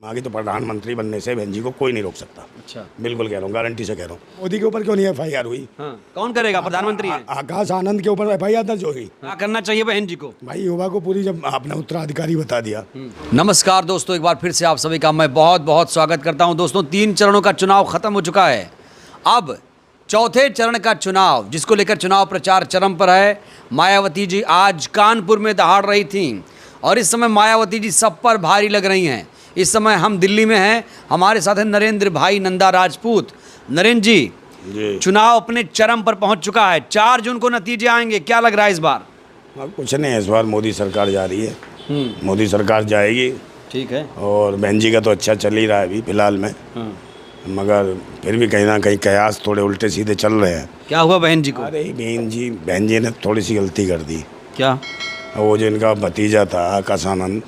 आगे तो प्रधानमंत्री बनने से बहन जी को कोई नहीं रोक सकता। अच्छा, बिल्कुल कह रहा हूँ, गारंटी से कह रहा हूँ। मोदी के ऊपर क्यों नहीं FIR हुई? हाँ, कौन करेगा? प्रधानमंत्री हैं। आकाश आनंद के ऊपर FIR दर्ज होगी। क्या करना चाहिए बहन जी को? भाई युवा को पूरी जब अपना उत्तराधिकारी बता दिया। नमस्कार दोस्तों, एक बार फिर से आप सभी का मैं बहुत बहुत स्वागत करता हूं। दोस्तों, 3 चरणों का चुनाव खत्म हो चुका है। अब चौथे चरण का चुनाव, जिसको लेकर चुनाव प्रचार चरम पर है। मायावती जी आज कानपुर में दहाड़ रही थीं और इस समय मायावती जी सब पर भारी लग रही हैं। इस समय हम दिल्ली में हैं, हमारे साथ है नरेंद्र भाई नंदा राजपूत। नरेंद्र जी, चुनाव अपने चरम पर पहुंच चुका है। 4 जून को नतीजे आएंगे, क्या लग रहा है इस बार? कुछ नहीं, इस बार मोदी सरकार जा रही है। मोदी सरकार जाएगी। ठीक है। और बहन जी का तो अच्छा चल ही रहा है अभी फिलहाल में, मगर फिर भी कहीं ना कहीं कयास थोड़े उल्टे सीधे चल रहे हैं। क्या हुआ बहन जी को? अरे बहन जी ने थोड़ी सी गलती कर दी। क्या? वो जो इनका भतीजा था आकाश आनंद,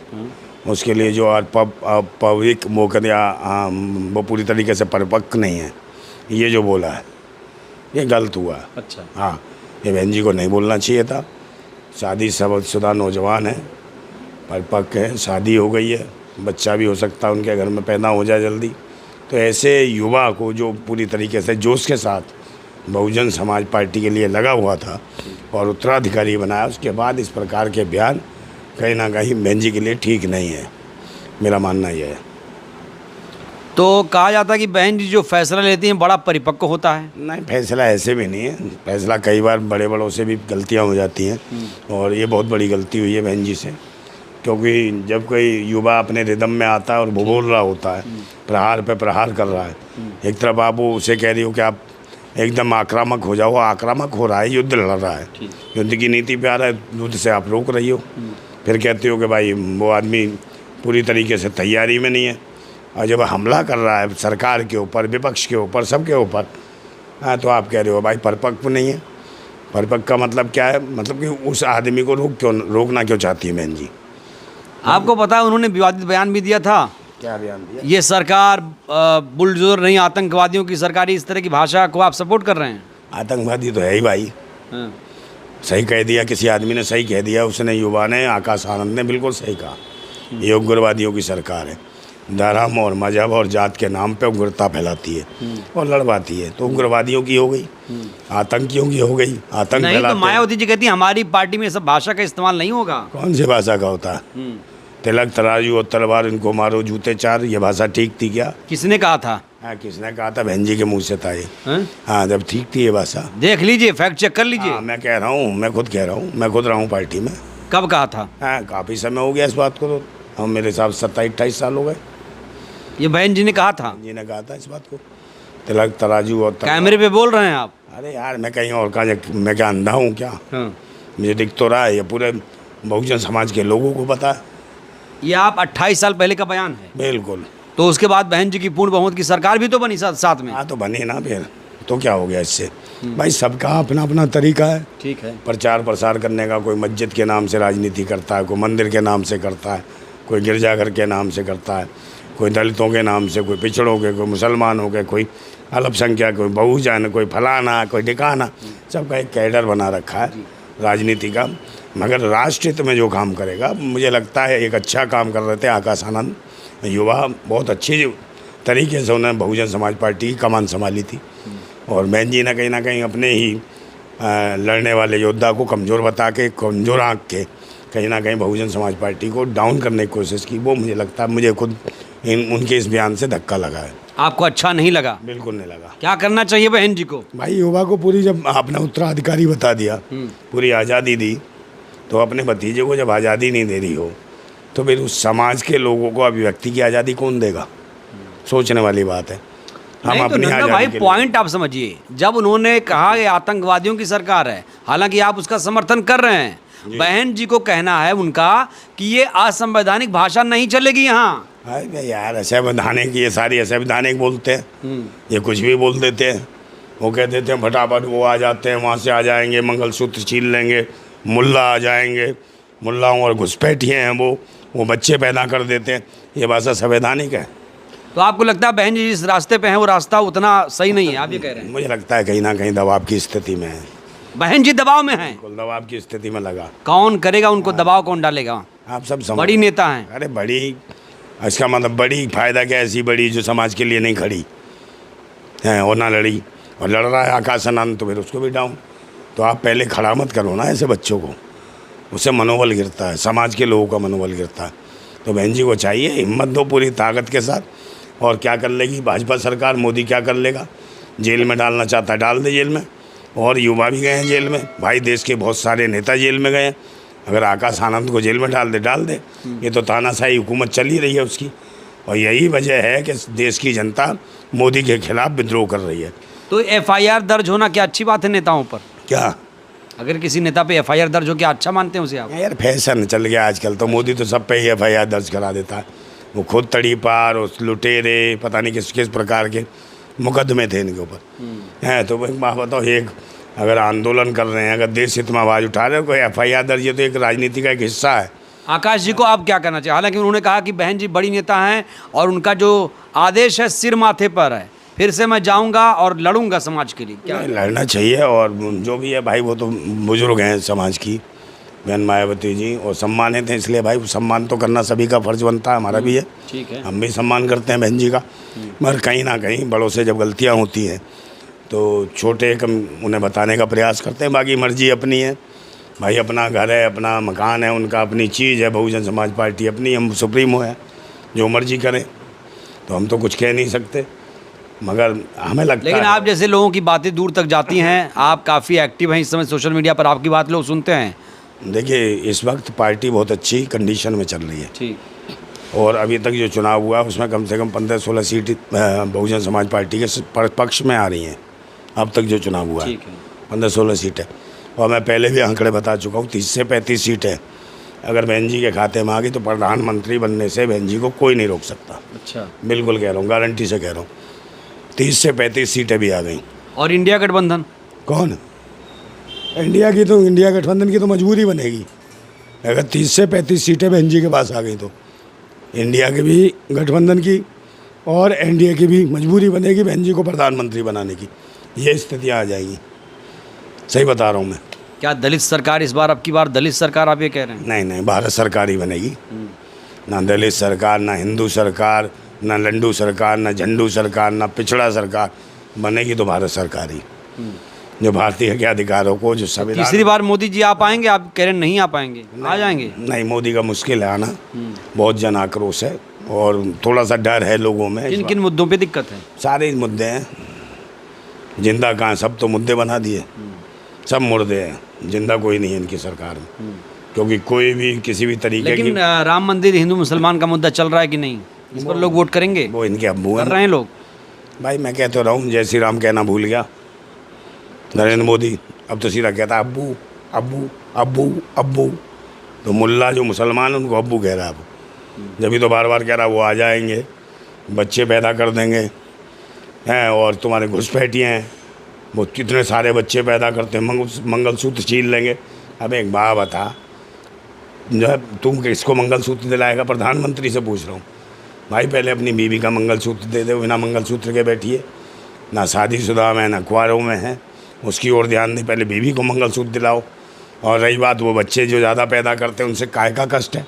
उसके लिए जो आज पब्लिक मोकदमा वो पूरी तरीके से परिपक्व नहीं है, ये जो बोला है ये गलत हुआ। अच्छा। हाँ, ये बहन जी को नहीं बोलना चाहिए था। शादी शुदा नौजवान है, परिपक्व है, शादी हो गई है, बच्चा भी हो सकता है उनके घर में, पैदा हो जाए जल्दी। तो ऐसे युवा को जो पूरी तरीके से जोश के साथ बहुजन समाज पार्टी के लिए लगा हुआ था और उत्तराधिकारी बनाया, उसके बाद इस प्रकार के बयान कहीं ना कहीं बहन जी के लिए ठीक नहीं है, मेरा मानना यह है। तो कहा जाता है कि बहन जी जो फैसला लेती हैं बड़ा परिपक्व होता है। नहीं, फैसला ऐसे भी नहीं है। फैसला कई बार बड़ों से भी गलतियां हो जाती हैं और ये बहुत बड़ी गलती हुई है बहन जी से, क्योंकि जब कोई युवा अपने रिदम में आता है और वो बोल रहा होता है, प्रहार पे प्रहार कर रहा है, एक तरफ आप वो उसे कह रही हो कि आप एकदम आक्रामक हो जाओ, आक्रामक हो रहा है, युद्ध लड़ रहा है, युद्ध की नीति पे आ रहा है, युद्ध से आप रोक रही हो। फिर कहते हो कि भाई वो आदमी पूरी तरीके से तैयारी में नहीं है, और जब हमला कर रहा है सरकार के ऊपर, विपक्ष के ऊपर, सबके ऊपर, हाँ, तो आप कह रहे हो भाई परिपक्व नहीं है। परिपक्व का मतलब क्या है? मतलब कि उस आदमी को रोकना क्यों चाहती है बहन जी? आपको पता है उन्होंने विवादित बयान भी दिया था। क्या बयान दिया? ये सरकार बुलडोजर नहीं, आतंकवादियों की सरकारी, इस तरह की भाषा को आप सपोर्ट कर रहे हैं। आतंकवादी तो है ही भाई। सही कह दिया, किसी आदमी ने सही कह दिया, उसने, युवा ने, आकाश आनंद ने बिल्कुल सही कहा। ये उग्रवादियों की सरकार है, धर्म और मजहब और जात के नाम पे उग्रता फैलाती है और लड़वाती है। तो उग्रवादियों की हो गई, आतंकियों की हो गई, आतंक नहीं फैलाते तो मायावती जी कहती है हमारी पार्टी में सब भाषा का इस्तेमाल नहीं होगा। कौन सी भाषा का होता है? तिलक तराजू और तलवार, इनको मारो जूते 4, ये भाषा ठीक थी क्या? किसने कहा था? हाँ, किसने कहा था? बहन जी के मुँह से था ये। हाँ, जब ठीक थी ये भाषा। देख लीजिए, फैक्ट चेक कर लीजिए। हाँ, मैं कह रहा हूँ, मैं खुद कह रहा हूँ, मैं खुद रहा हूँ पार्टी में। कब कहा था? हाँ, काफ़ी समय हो गया इस बात को, तो हम मेरे हिसाब से 27-28 साल हो गए। ये बहन जी ने कहा था? जी ने कहा था इस बात को, तिलक तराजू और कैमरे पे बोल रहे हैं आप? अरे यार, मैं कहीं और कहाँ, मैं क्या अंधा हूँ क्या? मुझे दिख तो रहा है, ये पूरे बहुजन समाज के लोगों को पता है। ये आप 28 साल पहले का बयान है? बिल्कुल। तो उसके बाद बहन जी की पूर्ण बहुमत की सरकार भी तो बनी साथ में। हाँ, तो बनी ना, फिर तो क्या हो गया इससे? भाई सबका अपना अपना तरीका है। ठीक है। प्रचार प्रसार करने का, कोई मस्जिद के नाम से राजनीति करता है, कोई मंदिर के नाम से करता है, कोई गिरजाघर के नाम से करता है, कोई दलितों के नाम से, कोई पिछड़ों के, कोई मुसलमानों के, कोई अल्पसंख्यक, कोई बहुजन, कोई फलाना, कोई ठिकाना, सबका एक कैडर बना रखा है राजनीति का। मगर राष्ट्र हित में जो काम करेगा, मुझे लगता है एक अच्छा काम कर रहे थे आकाश आनंद, युवा, बहुत अच्छी तरीके से उन्होंने बहुजन समाज पार्टी की कमान संभाली थी। और बहन जी ने कहीं ना कहीं अपने ही लड़ने वाले योद्धा को कमज़ोर बता के, कमज़ोर आँख के कहीं ना कहीं बहुजन समाज पार्टी को डाउन करने की कोशिश की। वो मुझे लगता है, मुझे खुद उनके इस बयान से धक्का लगा है। आपको अच्छा नहीं लगा? बिल्कुल नहीं लगा। क्या करना चाहिए बहन जी को? भाई युवा को पूरी जब अपना उत्तराधिकारी बता दिया, पूरी आज़ादी दी, तो अपने भतीजे को जब आज़ादी नहीं दे रही हो, तो फिर उस समाज के लोगों को अभिव्यक्ति की आज़ादी कौन देगा? सोचने वाली बात है। हम अपनी आज़ादी भाई के पॉइंट आप समझिए, जब उन्होंने कहा कि आतंकवादियों की सरकार है, हालांकि आप उसका समर्थन कर रहे हैं, बहन जी को कहना है उनका कि ये असंवैधानिक भाषा नहीं चलेगी यहाँ। अरे यार, असंवैधानिक, ये सारी असंवैधानिक बोलते हैं, ये कुछ भी बोल देते हैं। वो कह देते हैं फटाफट वो आ जाते हैं, वहाँ से आ जाएंगे, मंगलसूत्र छीन लेंगे, मुल्ला आ जाएंगे, मुल्लाओं और घुसपैठिए हैं वो बच्चे पैदा कर देते हैं। ये भाषा संवैधानिक है? तो आपको लगता है बहन जी जिस रास्ते पे हैं वो रास्ता उतना सही नहीं है, आप ये कह रहे हैं? मुझे लगता है कहीं ना कहीं दबाव की स्थिति में है। बहन जी दबाव में हैं? बिल्कुल दबाव की स्थिति में लगा। कौन करेगा उनको दबाव, कौन डालेगा? आप सब समझ, बड़ी नेता हैं। अरे बड़ी इसका मतलब बड़ी फ़ायदा क्या, ऐसी बड़ी जो समाज के लिए नहीं खड़ी है और ना लड़ी, और लड़ रहा है आकाश आनंद, तो फिर उसको भी डाउन। तो आप पहले खड़ा मत करो ना ऐसे बच्चों को, उससे मनोबल गिरता है, समाज के लोगों का मनोबल गिरता है। तो बहन जी को चाहिए हिम्मत दो पूरी ताकत के साथ। और क्या कर लेगी भाजपा सरकार, मोदी क्या कर लेगा? जेल में डालना चाहता है डाल दे जेल में, और युवा भी गए हैं जेल में भाई, देश के बहुत सारे नेता जेल में गए हैं। अगर आकाश आनंद को जेल में डाल दे। ये तो तानाशाही हुकूमत चल ही रही है उसकी, और यही वजह है कि देश की जनता मोदी के खिलाफ विद्रोह कर रही है। तो FIR दर्ज होना क्या अच्छी बात है नेताओं पर? क्या अगर किसी नेता पे FIR दर्ज हो, क्या अच्छा मानते हैं उसे आप? यार फैशन चल गया आजकल, तो मोदी तो सब पे ही FIR दर्ज करा देता है। वो खुद तड़ी पार, उस लुटेरे पता नहीं किस किस प्रकार के मुकदमे थे इनके ऊपर हैं। तो एक बात बताओ, एक अगर आंदोलन कर रहे हैं, अगर देश हित में आवाज़ उठा रहे हो, कोई FIR दर्ज, ये तो एक राजनीति का एक हिस्सा है। आकाश जी को आप क्या कहना चाहिए? हालांकि उन्होंने कहा कि बहन जी बड़ी नेता हैं और उनका जो आदेश है सिर माथे पर है, फिर से मैं जाऊंगा और लड़ूंगा समाज के लिए। क्या लड़ना चाहिए, और जो भी है भाई वो तो बुजुर्ग हैं समाज की, बहन मायावती जी, और सम्मानित हैं, इसलिए भाई सम्मान तो करना सभी का फर्ज बनता है, हमारा भी है। ठीक है, हम भी सम्मान करते हैं बहन जी का, मगर कहीं ना कहीं बड़ों से जब गलतियाँ होती हैं तो छोटे कम उन्हें बताने का प्रयास करते हैं। बाकी मर्जी अपनी है भाई, अपना घर है, अपना मकान है, उनका अपनी चीज़ है। बहुजन समाज पार्टी अपनी, हम सुप्रीमो है, जो मर्जी करें, तो हम तो कुछ कह नहीं सकते, मगर हमें लगता है। लेकिन आप जैसे लोगों की बातें दूर तक जाती हैं, आप काफ़ी एक्टिव हैं इस समय सोशल मीडिया पर, आपकी बात लोग सुनते हैं। देखिए इस वक्त पार्टी बहुत अच्छी कंडीशन में चल रही है, ठीक, और अभी तक जो चुनाव हुआ उसमें कम से कम 15-16 सीट बहुजन समाज पार्टी के पक्ष में आ रही हैं। अब तक जो चुनाव हुआ है 15-16 सीटें, और मैं पहले भी आंकड़े बता चुका हूँ, 30 से 35 सीटें अगर बहन जी के खाते में आ गई तो प्रधानमंत्री बनने से बहन जी को कोई नहीं रोक सकता। अच्छा, बिल्कुल कह रहा हूँ, गारंटी से कह रहा हूँ, 30 से 35 सीटें भी आ गई। और इंडिया गठबंधन? कौन? इंडिया गठबंधन की तो मजबूरी बनेगी। अगर 30 से 35 सीटें बहन जी के पास आ गई तो इंडिया के भी गठबंधन की और NDA की भी मजबूरी बनेगी बहन जी को प्रधानमंत्री बनाने की। ये स्थितियाँ आ जाएंगी, सही बता रहा हूँ मैं। क्या दलित सरकार इस बार, अब की बार दलित सरकार आप ये कह रहे हैं? नहीं, भारत सरकार ही बनेगी। ना दलित सरकार, ना हिंदू सरकार, ना लंडू सरकार, ना झंडू सरकार, ना पिछड़ा सरकार, बनेगी तो भारत सरकार ही, जो भारतीय के अधिकारों को, जो संविधान। तीसरी बार मोदी जी आ पाएंगे? आप कह रहे हैं नहीं आ पाएंगे, आ जाएंगे? नहीं, मोदी का मुश्किल है आना, बहुत जन आक्रोश है और थोड़ा सा डर है लोगों में। किन किन मुद्दों पे दिक्कत है? सारे मुद्दे हैं, जिंदा कहाँ, सब तो मुद्दे बना दिए, सब मुर्दे हैं, जिंदा कोई नहीं है इनकी सरकार में, क्योंकि कोई भी किसी भी तरीके की। लेकिन राम मंदिर हिंदू मुसलमान का मुद्दा चल रहा है कि नहीं? इस पर लोग वोट करेंगे? वो इनके अब्बू कर रहे हैं लोग। भाई मैं कहते रहा हूँ, जय श्री राम कहना भूल गया नरेंद्र मोदी, अब तो सीधा कहता अब्बू अब्बू अब्बू अब्बू। तो मुल्ला जो मुसलमान है उनको अब्बू कह रहा है अब, जब भी तो बार बार कह रहा वो आ जाएंगे, बच्चे पैदा कर देंगे हैं, और तुम्हारे घुसपैठिए हैं, वो कितने सारे बच्चे पैदा करते हैं, मंगलसूत्र छीन लेंगे। अब एक बात बता, जब तुम किसको मंगलसूत्र दिलाएगा? प्रधानमंत्री से पूछ रहा हूँ भाई, पहले अपनी बीवी का मंगलसूत्र दे दो, बिना मंगलसूत्र के बैठिए, ना शादीशुदा में ना कुंवारों में है, उसकी ओर ध्यान दें, पहले बीवी को मंगलसूत्र दिलाओ। और रही बात वो बच्चे जो ज़्यादा पैदा करते हैं, उनसे काय का कष्ट है?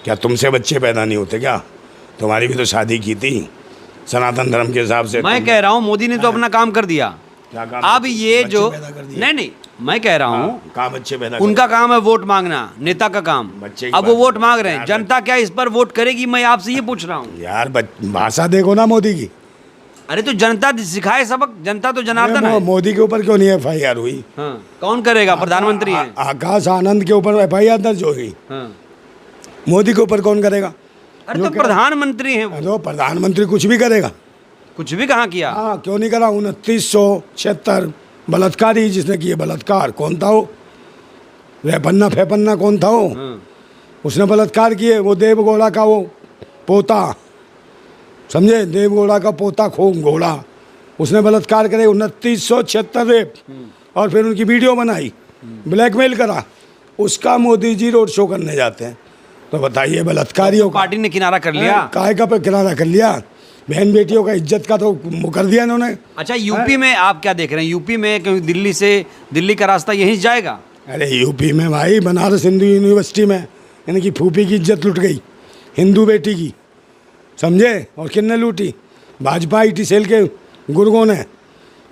क्या तुमसे बच्चे पैदा नहीं होते क्या? तुम्हारी भी तो शादी की थी सनातन धर्म के हिसाब से। मैं कह रहा हूँ मोदी ने तो अपना काम कर दिया, क्या काम? अब ये जो नहीं, मैं कह रहा हूँ कहाँ बच्चे पैदा? उनका काम है वोट मांगना, नेता का काम। बच्चे अब वो वोट मांग रहे हैं, जनता क्या इस पर वोट करेगी? मैं आपसे ये पूछ रहा हूँ यार, भाषा देखो ना मोदी की। अरे तो जनता सिखाए सबक, जनता तो जनार्दन है। मोदी के ऊपर क्यों नहीं FIR हुई? हाँ, कौन करेगा? प्रधानमंत्री हैं। आकाश आनंद के ऊपर FIR दर्ज होगी, हाँ। मोदी के ऊपर कौन करेगा? अरे तो प्रधानमंत्री हैं वो। तो प्रधानमंत्री कुछ भी करेगा? कुछ भी कहाँ किया? हाँ, क्यों नहीं करा? 2976 बलात्कारी जिसने किए, बलात्कार कौन था वो? रेपन्ना फेपन्ना कौन था वो? उसने बलात्कार किए। वो देवगौड़ा का वो पोता, समझे, देवगौड़ा का पोता घोड़ा, उसने बलात्कार करे, 2976 रेप, और फिर उनकी वीडियो बनाई, ब्लैकमेल करा, उसका मोदी जी रोड शो करने जाते हैं। तो बताइए, बलात्कारियों पार्टी ने किनारा कर लिया। काय का पे किनारा कर लिया? बहन बेटियों का इज्जत का तो कर दिया इन्होंने। अच्छा, यूपी में आप क्या देख रहे हैं? यूपी में क्योंकि दिल्ली का रास्ता यहीं से जाएगा। अरे यूपी में भाई, बनारस हिंदू यूनिवर्सिटी में इनकी फूफी की इज्जत लुट गई, हिंदू बेटी की, समझे। और किसने लूटी? भाजपा IT सेल के गुर्गों ने।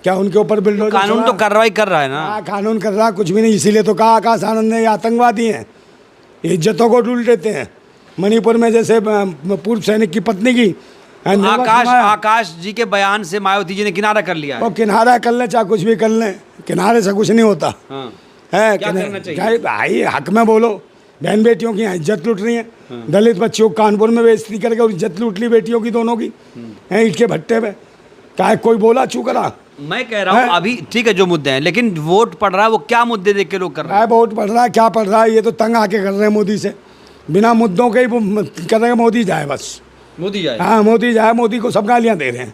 क्या उनके ऊपर बिल्डोजर कानून तो कार्रवाई कर रहा है ना। हाँ, कानून कर रहा, कुछ भी नहीं। इसीलिए तो कहा आकाश आनंद ने ये आतंकवादी हैं, इज्जतों को ढूंढ देते हैं। मणिपुर में जैसे पूर्व सैनिक की पत्नी की आकाश जी के बयान से मायावती जी ने किनारा कर लिया है। वो किनारा कर ले, चाहे कुछ भी कर लें, किनारे से कुछ नहीं होता हाँ। है। क्या करना चाहिए? भाई हक में बोलो। बहन बेटियों की यहाँ इज्जत लूट रही है। दलित बच्चियों को कानपुर में बेइज्जती करके और इज्जत लूट ली बेटियों की, दोनों की है ईंट के भट्टे पे। क्या कोई बोला चूक रहा? मैं कह रहा हूँ अभी ठीक है जो मुद्दे हैं, लेकिन वोट पड़ रहा है, वो क्या मुद्दे देख के लोग कर रहे हैं? वोट पड़ रहा है, क्या पड़ रहा है? ये तो तंग आके कर रहे हैं मोदी से, बिना मुद्दों के ही वो कर रहे हैं। मोदी जाए बस, मोदी जाए। हाँ मोदी जाए। मोदी को सब गालियाँ दे रहे हैं।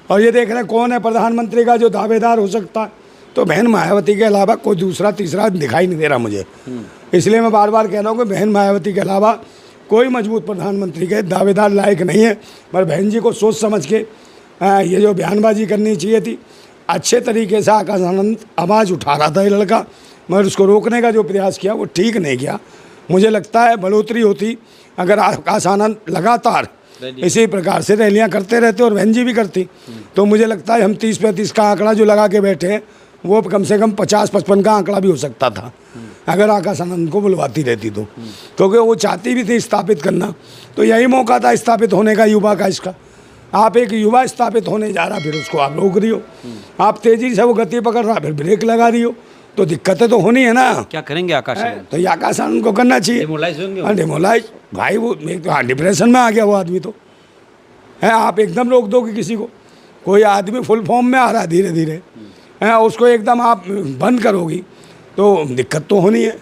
और ये देख रहे हैं कौन है प्रधानमंत्री का जो दावेदार हो सकता है। तो बहन मायावती के अलावा कोई दूसरा तीसरा दिखाई नहीं दे रहा मुझे। इसलिए मैं बार बार कह रहा हूँ कि बहन मायावती के अलावा कोई मजबूत प्रधानमंत्री के दावेदार लायक नहीं है। पर बहन जी को सोच समझ के ये जो बयानबाजी करनी चाहिए थी, अच्छे तरीके से आकाश आनंद आवाज़ उठा रहा था ये लड़का, मगर उसको रोकने का जो प्रयास किया वो ठीक नहीं किया। मुझे लगता है बढ़ोतरी होती अगर आकाश आनंद लगातार इसी प्रकार से रैलियां करते रहते और बहन जी भी करती, तो मुझे लगता है हम 30-35 का आंकड़ा जो लगा के बैठे हैं वो कम से कम 50-55 का आंकड़ा भी हो सकता था अगर आकाश आनंद को बुलवाती रहती तो। क्योंकि वो चाहती भी थी स्थापित करना, तो यही मौका था स्थापित होने का युवा का। इसका आप एक युवा स्थापित होने जा रहा, फिर उसको आप रोक रही हो। आप तेजी से वो गति पकड़ रहा, फिर ब्रेक लगा रही हो, तो दिक्कतें तो होनी है ना। क्या करेंगे आकाश? तो ये आकाश आनंद को करना चाहिए। डिमोलाइज भाई, वो हाँ डिप्रेशन में आ गया वो आदमी तो है। आप एकदम रोक दोगे किसी को, कोई आदमी फुल फॉर्म में आ रहा है धीरे धीरे है, उसको एकदम आप बंद करोगी तो दिक्कत तो होनी है।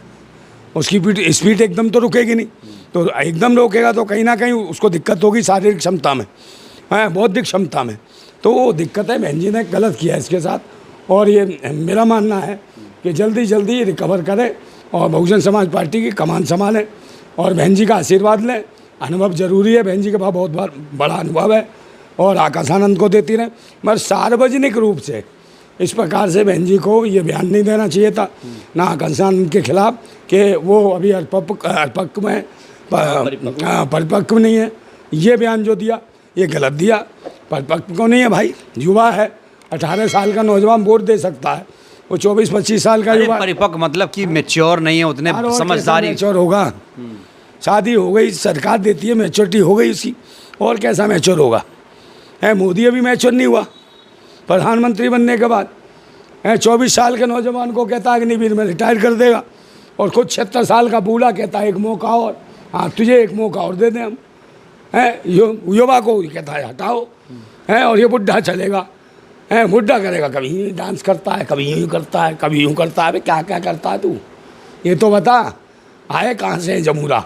उसकी स्पीड एकदम तो रुकेगी नहीं, तो एकदम रोकेगा तो कहीं ना कहीं उसको दिक्कत होगी शारीरिक क्षमता में, है बौद्धिक क्षमता में। तो वो दिक्कत है, बहन जी ने गलत किया इसके साथ। और ये मेरा मानना है कि जल्दी जल्दी रिकवर करें और बहुजन समाज पार्टी की कमान संभालें और बहन जी का आशीर्वाद लें। अनुभव जरूरी है, बहन जी के पास बहुत बड़ा अनुभव है और आकाश आनंद को देती रहे। मगर सार्वजनिक रूप से इस प्रकार से बहन जी को ये बयान नहीं देना चाहिए था ना आकाश आनंद के खिलाफ कि वो अभी परिपक्व नहीं है। ये बयान जो दिया ये गलत दिया। परिपक्व को नहीं है भाई, युवा है, 18 साल का नौजवान वोट दे सकता है, वो 24-25 साल का युवा। परिपक्व मतलब कि मैच्योर नहीं है उतने, समझदारी। मैच्योर होगा, शादी हो गई, सरकार देती है, मैच्योरिटी हो गई उसकी, और कैसा मैच्योर होगा? है मोदी अभी मैच्योर नहीं हुआ प्रधानमंत्री बनने के बाद। 24 साल के नौजवान को कहता है अग्निवीर में रिटायर कर देगा, और खुद 76 साल का बूढ़ा कहता है एक मौका और, हाँ तुझे एक मौका और दे दें हम। है युवा को कहता है हटाओ, है और ये बुढ़ा चलेगा, है बुढ़ा करेगा, कभी यूँ डांस करता है, कभी यूँ करता है, कभी यूँ करता है। क्या क्या करता है तू, ये तो बता। आए कहाँ से जमूरा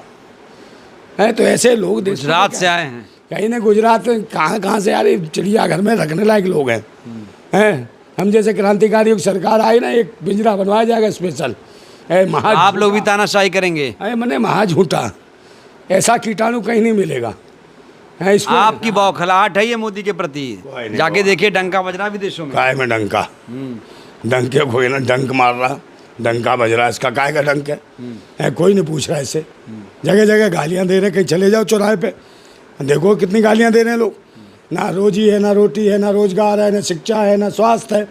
है? तो ऐसे लोग गुजरात से आए हैं, कहीं ना गुजरात कहाँ से यार, चिड़ियाघर में रखने लायक लोग हैं। हम जैसे क्रांतिकारी सरकार आई ना, एक पिंजरा बनवाया जाएगा स्पेशल। आप लोग भी तानाशाही करेंगे? मैंने महा झूठा, ऐसा कीटाणु कहीं नहीं मिलेगा। आपकी बौखलाहट है ये मोदी के प्रति, जाके देखिए डंका बज रहा विदेशों में। काय में डंका, डंके कोई ना डंक मार रहा, डंका बज रहा, इसका काय का डंक है? कोई नहीं पूछ रहा इससे। जगह जगह गालियाँ दे रहे, कहीं चले जाओ चौराहे पे देखो कितनी गालियाँ दे रहे हैं लोग। ना रोजी है, ना रोटी है, ना रोजगार है, ना शिक्षा है, ना स्वास्थ्य है,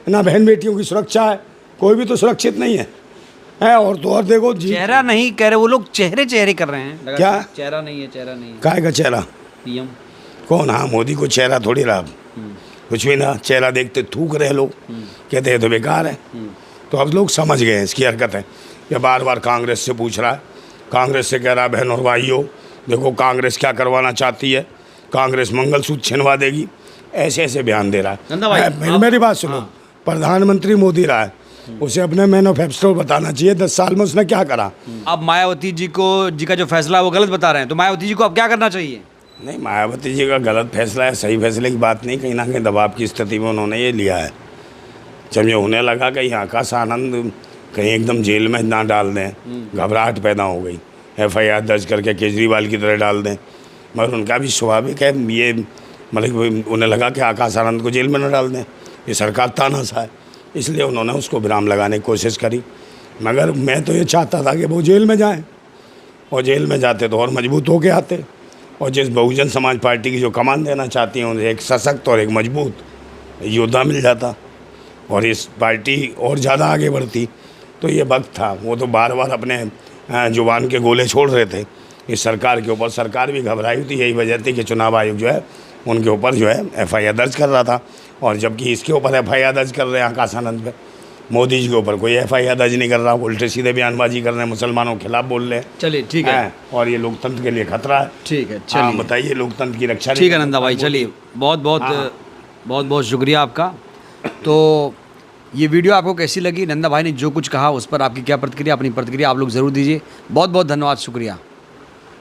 ना बहन बेटियों की सुरक्षा है। कोई भी तो सुरक्षित नहीं है। और तो और देखो चेहरा नहीं कह रहे वो लोग, चेहरे कर रहे हैं। क्या चेहरा नहीं है? चेहरा नहीं है, काय का चेहरा? पीएम कौन? हाँ मोदी को चेहरा थोड़ी रहा, कुछ भी ना। चेहरा देखते थूक रहे लोग, कहते हैं तो बेकार है। तो अब लोग समझ गए इसकी हरकत है। ये बार बार कांग्रेस से पूछ रहा है, कांग्रेस से कह रहा है बहन और भाइयों देखो कांग्रेस क्या करवाना चाहती है, कांग्रेस मंगलसूत्र छिनवा देगी, ऐसे ऐसे बयान दे रहा है। मेरी बात सुनो, प्रधानमंत्री मोदी रहा है, उसे अपने मैनिफेस्टो बताना चाहिए 10 साल में उसने क्या करा। अब मायावती जी का जो फैसला वो गलत बता रहे हैं, तो मायावती जी को अब क्या करना चाहिए? नहीं, मायावती जी का गलत फैसला है, सही फैसले की बात नहीं। कहीं ना कहीं दबाव की स्थिति में उन्होंने ये लिया है। जब ये होने लगा कि यहाँ का आनंद कहीं एकदम जेल में ना डाल दें, घबराहट पैदा हो गई, FIR दर्ज करके केजरीवाल की तरह डाल दें। मगर उनका भी स्वाभाविक है, ये मतलब उन्हें लगा कि आकाश आनंद को जेल में न डाल दें, ये सरकार तानाशाह है, इसलिए उन्होंने उसको विराम लगाने की कोशिश करी। मगर मैं तो ये चाहता था कि वो जेल में जाएं, और जेल में जाते तो और मजबूत होके आते। और जिस बहुजन समाज पार्टी की जो कमान देना चाहती हैं उन्हें एक सशक्त और एक मजबूत योद्धा मिल जाता और इस पार्टी और ज़्यादा आगे बढ़ती। तो ये वक्त था, वो तो बार बार अपने जुबान के गोले छोड़ रहे थे इस सरकार के ऊपर। सरकार भी घबराई थी, यही वजह थी कि चुनाव आयोग जो है उनके ऊपर जो है FIR दर्ज कर रहा था। और जबकि इसके ऊपर FIR दर्ज कर रहे हैं आकाश आनंद पे, मोदी जी के ऊपर कोई FIR दर्ज नहीं कर रहा, उल्टे सीधे बयानबाजी कर रहे हैं, मुसलमानों के खिलाफ बोल रहे हैं। चलिए ठीक है, और ये लोकतंत्र के लिए खतरा है। ठीक है, हाँ, चलिए बताइए, लोकतंत्र की रक्षा ठीक है नंदा भाई, चलिए बहुत बहुत शुक्रिया आपका। तो ये वीडियो आपको कैसी लगी, नंदा भाई ने जो कुछ कहा उस पर आपकी क्या प्रतिक्रिया, अपनी प्रतिक्रिया आप लोग ज़रूर दीजिए। बहुत बहुत धन्यवाद, शुक्रिया।